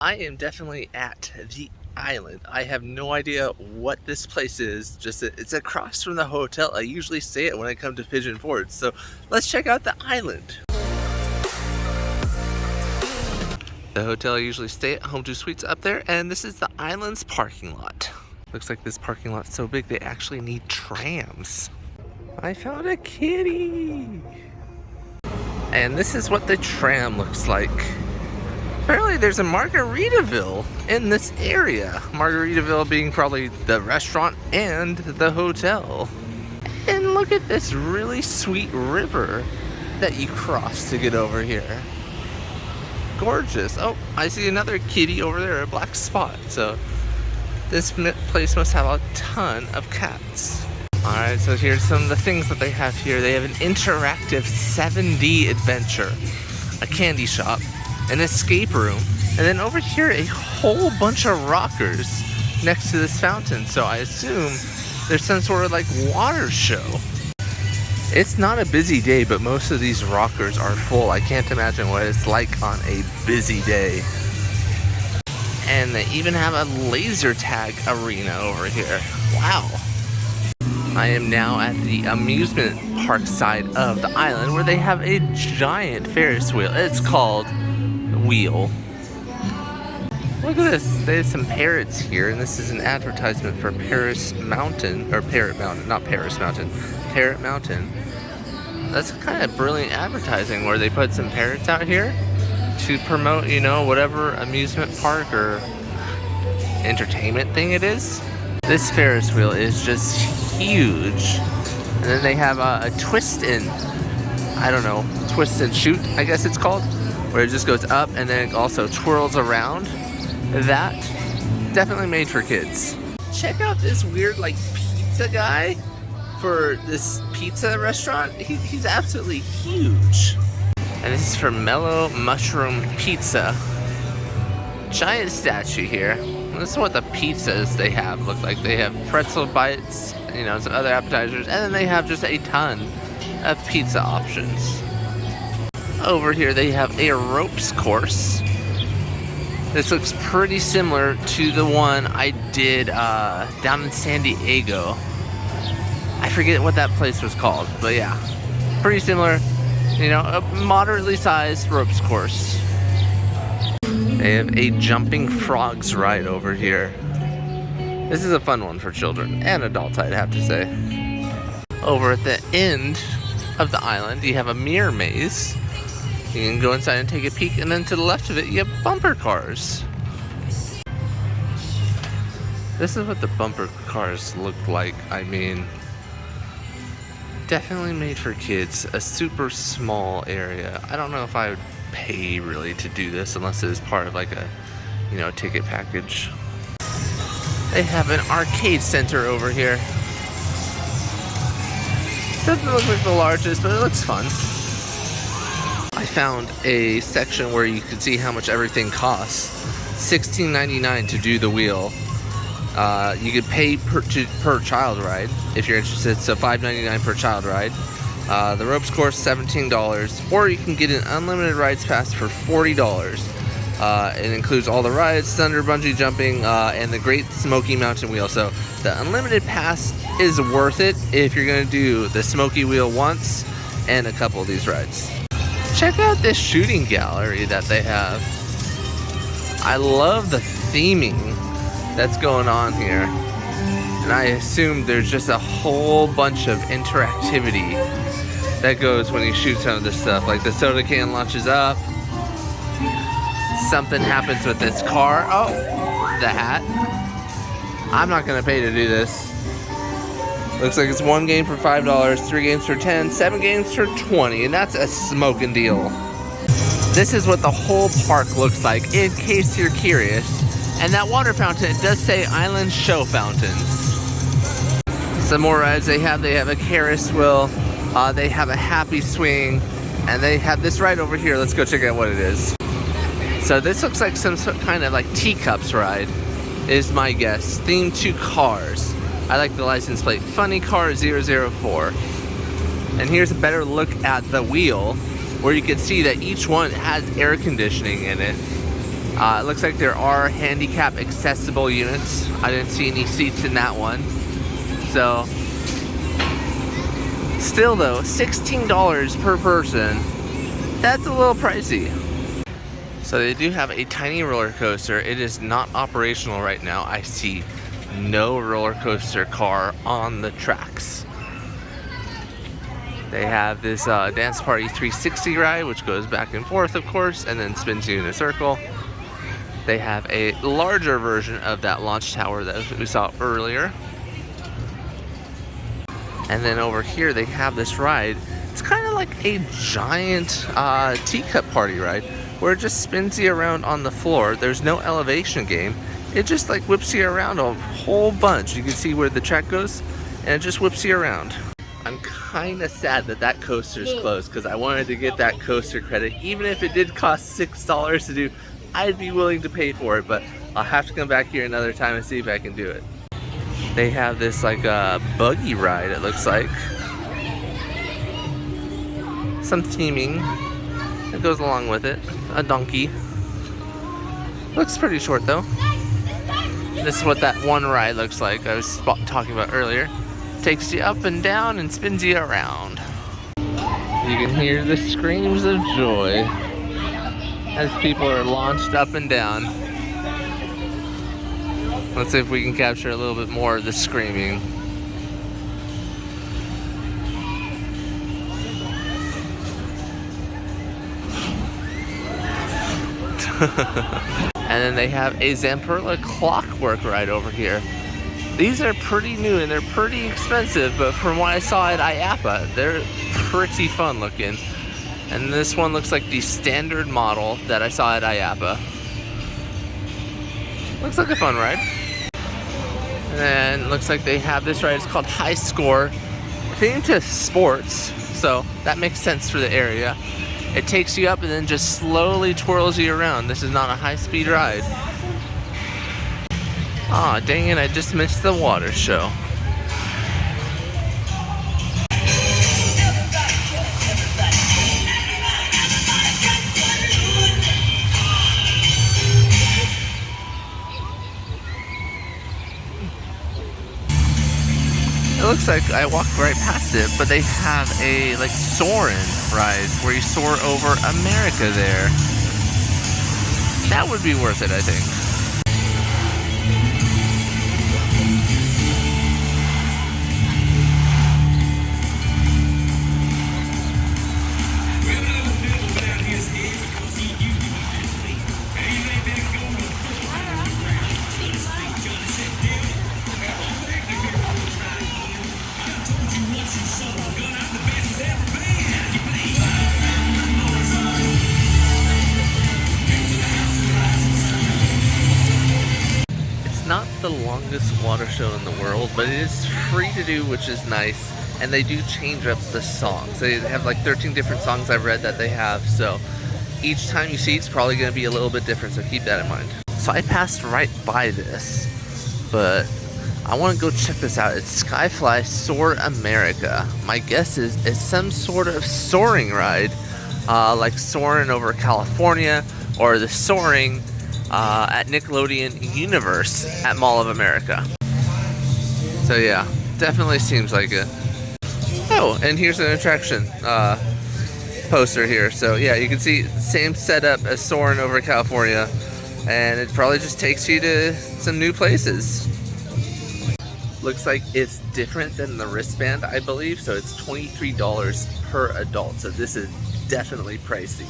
I am definitely at the island. I have no idea what this place is, just it's across from the hotel I usually stay at when I come to Pigeon Forge. So let's check out the island. The hotel I usually stay at, Home 2 Suites up there, and this is the island's parking lot. Looks like this parking lot's so big they actually need trams. I found a kitty! And this is what the tram looks like. Apparently there's a Margaritaville in this area. Margaritaville being probably the restaurant and the hotel. And look at this really sweet river that you cross to get over here. Gorgeous. Oh, I see another kitty over there, a black spot. So this place must have a ton of cats. Alright, so here's some of the things that they have here. They have an interactive 7D adventure, a candy shop, an escape room, and then over here a whole bunch of rockers next to this fountain. So I assume there's some sort of like water show. It's not a busy day, but most of these rockers are full. I can't imagine what it's like on a busy day. And they even have a laser tag arena over here. Wow. I am now at the amusement park side of the island where they have a giant Ferris wheel. It's called Wheel. Look at this. There's some parrots here, and this is an advertisement for Paris Mountain, or Parrot Mountain, not Paris Mountain, Parrot Mountain. That's kind of brilliant advertising where they put some parrots out here to promote, you know, whatever amusement park or entertainment thing it is. This Ferris wheel is just huge. And then they have a twist and, I don't know, twist and shoot, I guess it's called, where it just goes up and then it also twirls around. That, definitely made for kids. Check out this weird like pizza guy for this pizza restaurant. He's absolutely huge. And this is for Mellow Mushroom Pizza. Giant statue here. This is what the pizzas they have look like. They have pretzel bites, you know, some other appetizers, and then they have just a ton of pizza options. Over here they have a ropes course. This looks pretty similar to the one I did down in San Diego. I forget what that place was called, but yeah, pretty similar. You know, a moderately sized ropes course. They have a jumping frogs ride over here. This is a fun one for children and adults, I'd have to say. Over at the end of the island, you have a mirror maze. You can go inside and take a peek, and then to the left of it, you have bumper cars. This is what the bumper cars look like. I mean, definitely made for kids. A super small area. I don't know if I would pay really to do this unless it is part of like a, you know, ticket package. They have an arcade center over here. Doesn't look like the largest, but it looks fun. I found a section where you can see how much everything costs. $16.99 to do the wheel. You could pay per child ride if you're interested, so $5.99 per child ride. The ropes course $17, or you can get an unlimited rides pass for $40. It includes all the rides, thunder, bungee jumping, and the Great Smoky Mountain Wheel. So the unlimited pass is worth it if you're going to do the Smoky Wheel once and a couple of these rides. Check out this shooting gallery that they have. I love the theming that's going on here. And I assume there's just a whole bunch of interactivity that goes when you shoot some of this stuff. Like the soda can launches up. Something happens with this car. Oh, the hat. I'm not gonna pay to do this. Looks like it's 1 game for $5, 3 games for $10, 7 games for $20, and that's a smoking deal. This is what the whole park looks like, in case you're curious. And that water fountain, it does say Island Show Fountains. Some more rides they have a Ferris wheel, they have a Happy Swing, and they have this ride over here. Let's go check out what it is. So this looks like some kind of like teacups ride, is my guess. Themed to cars. I like the license plate, Funny Car 004. And here's a better look at the wheel, where you can see that each one has air conditioning in it. It looks like there are handicap accessible units. I didn't see any seats in that one. So, still though, $16 per person. That's a little pricey. So they do have a tiny roller coaster. It is not operational right now. I see no roller coaster car on the tracks. They have this Dance Party 360 ride, which goes back and forth, of course, and then spins you in a circle. They have a larger version of that launch tower that we saw earlier. And then over here they have this ride. It's kind of like a giant teacup party ride where it just spins you around on the floor. There's no elevation game. It just like whips you around a whole bunch. You can see where the track goes and it just whips you around. I'm kind of sad that that coaster's closed because I wanted to get that coaster credit. Even if it did cost $6 to do, I'd be willing to pay for it, but I'll have to come back here another time and see if I can do it. They have this like a buggy ride, it looks like. Some theming that goes along with it. A donkey. Looks pretty short though. This is what that one ride looks like I was talking about earlier. Takes you up and down and spins you around. You can hear the screams of joy as people are launched up and down. Let's see if we can capture a little bit more of the screaming. And then they have a Zamperla clockwork ride over here. These are pretty new and they're pretty expensive, but from what I saw at IAAPA, they're pretty fun looking. And this one looks like the standard model that I saw at IAAPA. Looks like a fun ride. And then it looks like they have this ride, it's called High Score, themed to sports, so that makes sense for the area. It takes you up and then just slowly twirls you around. This is not a high-speed ride. Aw, dang it, I just missed the water show. It looks like I walked right past it, but they have a like soarin' ride where you soar over America there. That would be worth it, I think. Not the longest water show in the world, but it is free to do, which is nice, and they do change up the songs. They have like 13 different songs I've read that they have, so each time you see it's probably going to be a little bit different, so keep that in mind. So I passed right by this, but I want to go check this out. It's Skyfly Soar America. My guess is it's some sort of soaring ride, like soaring over California, or the soaring at Nickelodeon Universe at Mall of America. So yeah, definitely seems like it. Oh, and here's an attraction poster here. So yeah, you can see same setup as soaring over California, and it probably just takes you to some new places. Looks like it's different than the wristband, I believe, so it's $23 per adult, so this is definitely pricey.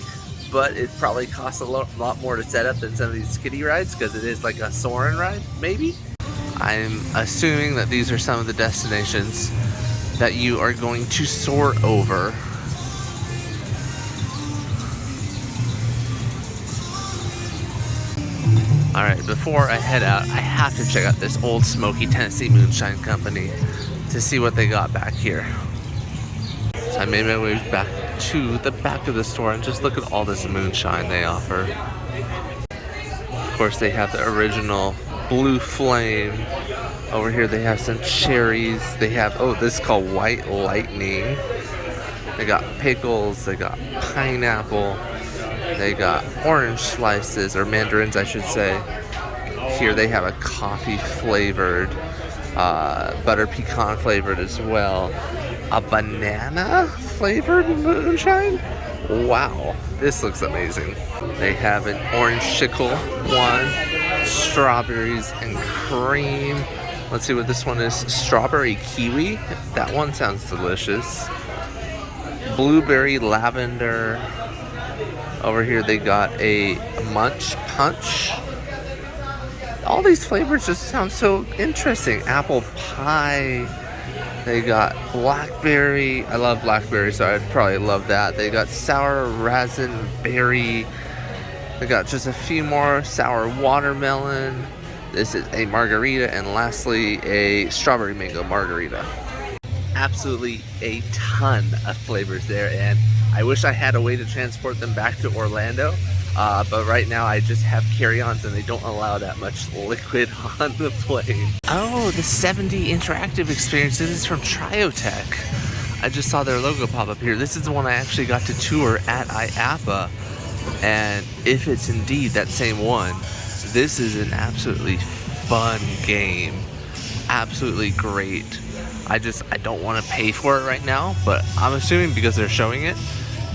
But it probably costs a lot more to set up than some of these kiddie rides because it is like a soaring ride, maybe? I'm assuming that these are some of the destinations that you are going to soar over. Alright, before I head out, I have to check out this Old Smoky Tennessee Moonshine Company to see what they got back here. So I made my way back to the back of the store and just look at all this moonshine they offer. Of course, they have the original Blue Flame. Over here they have some cherries. They have, oh, this is called White Lightning. They got pickles, they got pineapple, they got orange slices, or mandarins I should say. Here they have a coffee flavored, butter pecan flavored as well. A banana flavored moonshine? Wow, this looks amazing. They have an orange chicle one, strawberries and cream. Let's see what this one is. Strawberry kiwi. That one sounds delicious. Blueberry lavender. Over here they got a munch punch. All these flavors just sound so interesting. Apple pie. They got blackberry. I love blackberry, so I'd probably love that. They got sour raspberry. They got just a few more. Sour watermelon. This is a margarita, and lastly, a strawberry mango margarita. Absolutely a ton of flavors there, and I wish I had a way to transport them back to Orlando, but right now I just have carry-ons and they don't allow that much liquid on the plane. Oh, the 7D interactive experience. This is from Triotech. I just saw their logo pop up here. This is the one I actually got to tour at IAPA, and if it's indeed that same one, this is an absolutely fun game. Absolutely great. I don't want to pay for it right now, but I'm assuming because they're showing it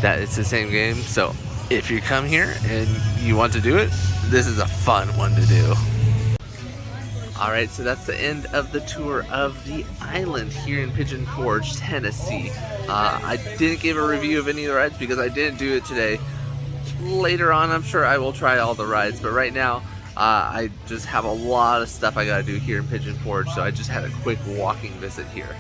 that it's the same game. So if you come here and you want to do it, this is a fun one to do. Alright, so that's the end of the tour of the island here in Pigeon Forge, Tennessee. I didn't give a review of any of the rides because I didn't do it today. Later on, I'm sure I will try all the rides, but right now, I just have a lot of stuff I gotta do here in Pigeon Forge, so I just had a quick walking visit here.